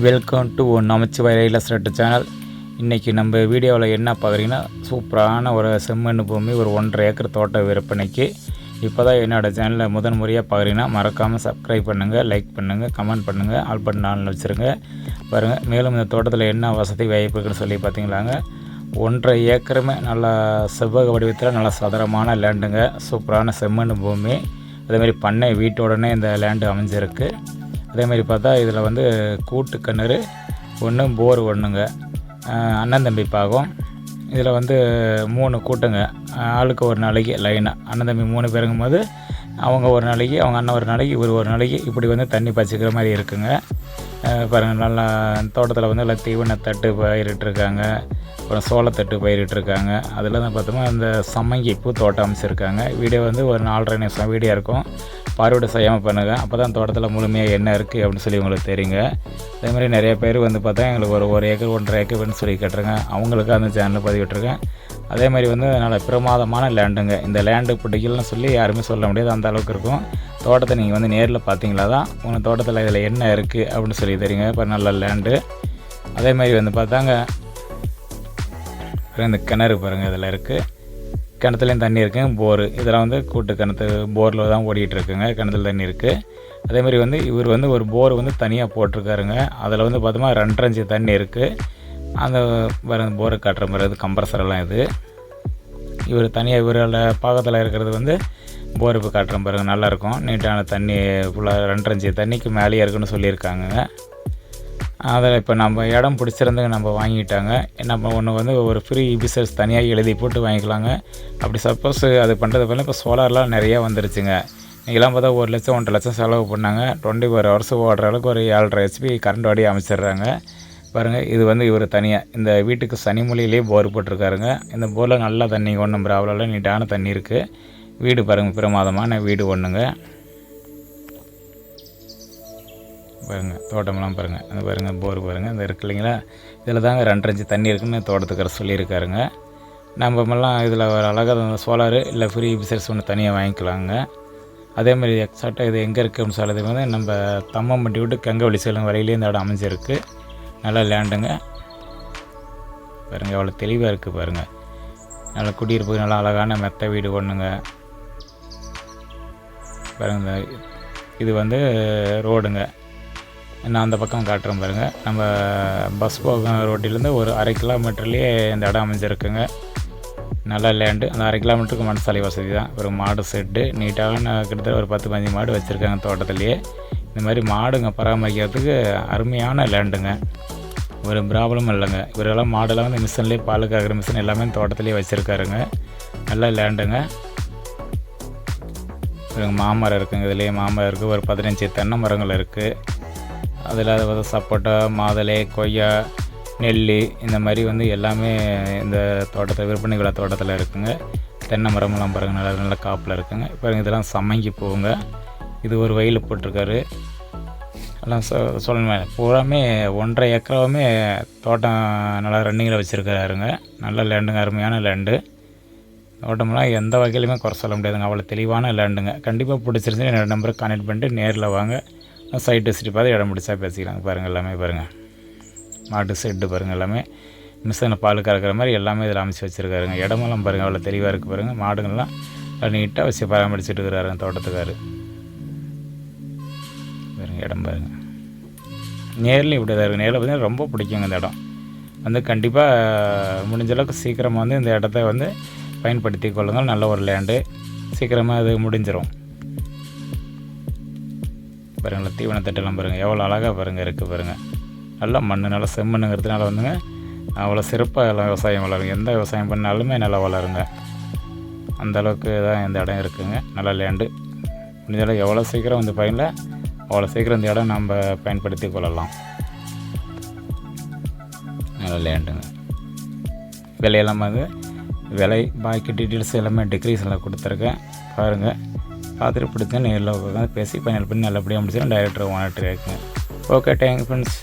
Welcome to Namachivaya real estate channel. இன்றைக்கி நம்ம வீடியோவில் என்ன பார்க்குறீங்கன்னா, சூப்பரான ஒரு செம்மண் பூமி, ஒரு 1.5 ஏக்கர் தோட்ட விற்பனைக்கு. இப்போ தான் என்னோடய சேனலில் முதன் முறையாக பார்க்குறீங்கன்னா மறக்காமல் சப்ஸ்கிரைப் பண்ணுங்கள், லைக் பண்ணுங்கள், கமெண்ட் பண்ணுங்கள், ஆல் பட்டன் ஆன் வச்சுருங்க. பாருங்கள், மேலும் இந்த தோட்டத்தில் என்ன வசதி வாய்ப்பு இருக்குன்னு சொல்லி பார்த்தீங்களாங்க. 1.5 ஏக்கருமே நல்லா செவ்வக வடிவத்தில் நல்லா சதுரமான லேண்டுங்க, சூப்பரான செம்மண் பூமி. அதேமாதிரி பண்ணை வீட்டோடனே இந்த லேண்டு அமைஞ்சிருக்கு. அதேமாதிரி பார்த்தா இதில் வந்து கூட்டு கிணறு ஒன்று, போர் ஒன்றுங்க, அண்ணன் தம்பி பாகம். இதில் வந்து 3 கூட்டுங்க, ஆளுக்கு ஒரு நாளைக்கு லைனாக அண்ணன் தம்பி 3 பேருங்கும் போது அவங்க ஒரு நாளைக்கு, அவங்க அண்ணன் ஒரு நாளைக்கு, இவர் ஒரு நாளைக்கு, இப்படி வந்து தண்ணி பாய்ச்சிக்கிற மாதிரி இருக்குங்க. பாருங்கள், நல்லா தோட்டத்தில் வந்து எல்லாம் தீவனத்தட்டு பயிரிட்டுருக்காங்க, அப்புறம் சோளத்தட்டு பயிரிட்டுருக்காங்க. அதில் தான் பார்த்தோம்னா இந்த சம்மங்கி பூ தோட்டம் அமைச்சிருக்காங்க. வீடியோ வந்து ஒரு 4.5 நிமிஷம் வீடியோ இருக்கும், பார்வையிட செய்யாமல் பண்ணுங்கள். அப்போ தான் தோட்டத்தில் முழுமையாக என்ன இருக்குது அப்படின்னு சொல்லி உங்களுக்கு தெரியுங்க. அதேமாதிரி நிறைய பேர் வந்து பார்த்தா எங்களுக்கு ஒரு ஏக்கர் 1.5 ஏக்கர்னு சொல்லி கேட்டுருங்க, அவங்களுக்கு அந்த சேனலில் பதிவிட்டுருக்கேன். அதேமாதிரி வந்து நல்ல பிரமாதமான லேண்டுங்க. இந்த லேண்டு பிடிக்கலன்னு சொல்லி யாருமே சொல்ல முடியாது, அந்த அளவுக்கு இருக்கும். தோட்டத்தை நீங்கள் வந்து நேரில் பார்த்தீங்களா தான் உங்கள் தோட்டத்தில் இதில் என்ன இருக்குது அப்படின்னு சொல்லி தெரியுங்க. இப்போ நல்ல லேண்டு. அதேமாதிரி வந்து பார்த்தாங்க இந்த கிணறு பாருங்கள், இதில் இருக்குது. கிணத்துலேயும் தண்ணி இருக்குங்க, போரு. இதெல்லாம் வந்து கூட்டு கிணத்து போரில் தான் ஓடிக்கிட்டு இருக்குங்க, கிணத்துல தண்ணி இருக்குது. அதேமாதிரி வந்து இவர் வந்து ஒரு போர் வந்து தனியாக போட்டிருக்காருங்க. அதில் வந்து பார்த்தோமா 2.5 இன்ச்சு தண்ணி இருக்குது. அந்த போரை காட்டுற மாதிரி இது கம்ப்ரஸரெல்லாம் இது. இவர் தனியாக இவரோட பாகத்தில் இருக்கிறது வந்து போர் இப்போ காட்டுற பாருங்க, நல்லாயிருக்கும். நீட்டான தண்ணி ஃபுல்லாக 2.5 இன்ச்சு தண்ணிக்கு மேலேயே இருக்குன்னு சொல்லியிருக்காங்க. அதில் இப்போ நம்ம இடம் பிடிச்சிருந்துங்க, நம்ம வாங்கிட்டாங்க. நம்ம ஒன்று வந்து ஒரு ஃப்ரீ இபிசர்ஸ் தனியாக எழுதி போட்டு வாங்கிக்கலாங்க. அப்படி சப்போஸ் அது பண்ணுறது போல இப்போ சோலார்லாம் நிறையா வந்துருச்சுங்க. நீங்களாம் பார்த்தா 1 லட்சம் 1.5 லட்சம் செலவு பண்ணாங்க, 24 ஹவர்ஸ் ஓடுற அளவுக்கு ஒரு 7.5 HP கரண்ட் வாடி அமைச்சிடுறாங்க. பாருங்கள், இது வந்து இவர் தனியாக இந்த வீட்டுக்கு சனிமொழியிலே போர் போட்டிருக்காருங்க. இந்த போரில் நல்லா தண்ணி, ஒன்றும் ப்ராப்ளம் இல்லை, நீட்டான தண்ணி இருக்குது. வீடு பாருங்கள், பிரமாதமான வீடு ஒன்றுங்க. பாருங்கள், தோட்டமெல்லாம் பாருங்கள், அந்த பாருங்கள் போர் பாருங்கள், இந்த இருக்கு இல்லைங்களா. இதில் தாங்க 2.5 இன்ச்சு தண்ணி இருக்குன்னு தோட்டத்துக்கார சொல்லியிருக்காருங்க. நம்மமெல்லாம் இதில் ஒரு அழகாக சோலாரு இல்லை ஃப்ரீ பிசர்ஸ் ஒன்று தனியாக வாங்கிக்கலாங்க. அதேமாதிரி எக்ஸாக்டாக இது எங்கே இருக்குது அப்படின்னு சொல்கிறது வந்து நம்ம தம்மம்பட்டி விட்டு கங்கவழி செல்லும் வரையிலே இந்த இடம் அமைஞ்சிருக்கு. நல்லா லேண்டுங்க. பாருங்கள், எவ்வளோ தெளிவாக இருக்குது பாருங்கள். நல்லா குடியிருப்பு, நல்லா அழகான மெத்த வீடு ஒன்றுங்க. பாருங்கள், இது வந்து ரோடுங்க. நான் அந்த பக்கம் காட்டுறேன் பாருங்கள். நம்ம பஸ் போகும் ரோட்டிலேருந்து ஒரு 1/2 கிலோமீட்டர்லேயே இந்த இடம் அமைஞ்சிருக்குங்க. நல்ல லேண்டு. அந்த 1/2 கிலோமீட்டருக்கு மனசாலை வசதி தான். ஒரு மாடு செட்டு நீட்டான கிட்டத்தட்ட ஒரு 10-15 மாடு வச்சுருக்காங்க தோட்டத்துலேயே. இந்த மாதிரி மாடுங்க பராமரிக்கிறதுக்கு அருமையான லேண்டுங்க, ஒரு ப்ராப்ளமும் இல்லைங்க. இவரெல்லாம் மாடெல்லாம் வந்து மிஷின்லேயே பால் காக்கிற மிஷின் எல்லாமே தோட்டத்துலேயே வச்சுருக்காருங்க. நல்ல லேண்டுங்க. மாமரம் இருக்குங்க, இதுலேயே மாமரம் இருக்குது. ஒரு 15 தென்னை மரங்கள் இருக்குது. அதில் வந்து சப்போட்டா, மாதுளை, கொய்யா, நெல்லி, இந்த மாதிரி வந்து எல்லாமே இந்த தோட்டத்தில் விற்பனைக்குள்ள தோட்டத்தில் இருக்குங்க. தென்னை மரமெல்லாம் பாருங்கள், நல்ல நல்ல காப்பில் இருக்குங்க. பாருங்கள், இதெல்லாம் சம்மங்கி போகுங்க. இது ஒரு வயல் போட்டிருக்காரு. எல்லாம் சொல்லணும், பூராமே 1.5 ஏக்கராவுமே தோட்டம் நல்லா ரன்னிங்கில் வச்சுருக்காருங்க. நல்ல லேண்டுங்க, அருமையான லேண்டு. தோட்டமெல்லாம் எந்த வகையிலுமே குறை சொல்ல முடியாதுங்க, அவ்வளோ தெளிவான லேண்டுங்க. கண்டிப்பாக பிடிச்சிருந்துச்சு என்னோடய நம்பருக்கு கனெக்ட் பண்ணிட்டு நேரில் வாங்க. சைட் விசிட்டு பார்த்து இடம் பிடிச்சா பேசிக்கலாங்க. பாருங்கள், எல்லாமே பாருங்கள், மாட்டு செட்டு பாருங்கள், எல்லாமே மிஷினை பால் கறக்கிற மாதிரி எல்லாமே இதில் அமைச்சு வச்சுருக்காருங்க. இடமெல்லாம் பாருங்கள், அவ்வளோ தெளிவாக இருக்குது பாருங்கள். மாடுங்கள்லாம் நீட்டாக வச்சு பராமரிச்சுட்டு இருக்கிறாருங்க தோட்டத்துக்காரு. பாருங்கள், இடம் பாருங்கள், நேரில் இப்படி தான் இருக்குது. நேரில் பார்த்தீங்கன்னா ரொம்ப பிடிக்குங்க இந்த இடம். வந்து கண்டிப்பாக முடிஞ்ச அளவுக்கு சீக்கிரமாக வந்து இந்த இடத்த வந்து பயன்படுத்தி கொள்ளுங்கள். நல்ல ஒரு லேண்டு, சீக்கிரமாக அது முடிஞ்சிடும். பாருங்கள், தீவனத்தட்டெல்லாம் பாருங்கள், எவ்வளோ அழகாக பாருங்கள் இருக்குது பாருங்கள். நல்லா மண், நல்லா செம்மண்ணுங்கிறதுனால வந்துங்க அவ்வளோ சிறப்பாக எல்லாம் விவசாயம் வளருங்க. எந்த விவசாயம் பண்ணாலுமே நல்லா வளருங்க. அந்தளவுக்கு தான் இந்த இடம் இருக்குதுங்க. நல்ல லேண்டு. முடிஞ்சாலும் எவ்வளோ சீக்கிரம் வந்து பயனில் அவ்வளோ சீக்கிரம் இந்த இடம் நம்ம பயன்படுத்தி கொள்ளலாம். நல்ல லேண்டுங்க. விலையெல்லாம் வந்து விலை பாக்கி டீட்டெயில்ஸ் எல்லாமே டிக்ரீஸில் கொடுத்துருக்கேன். பாருங்கள், பார்த்துட்டு பிடிச்சா நேரில் உட்காந்து பேசி ஃபைனல் பண்ணி நல்லபடியாக முடிச்சிடும். டைரக்டர் ஓனர்கிட்ட இருக்குங்க. Okay, thanks friends.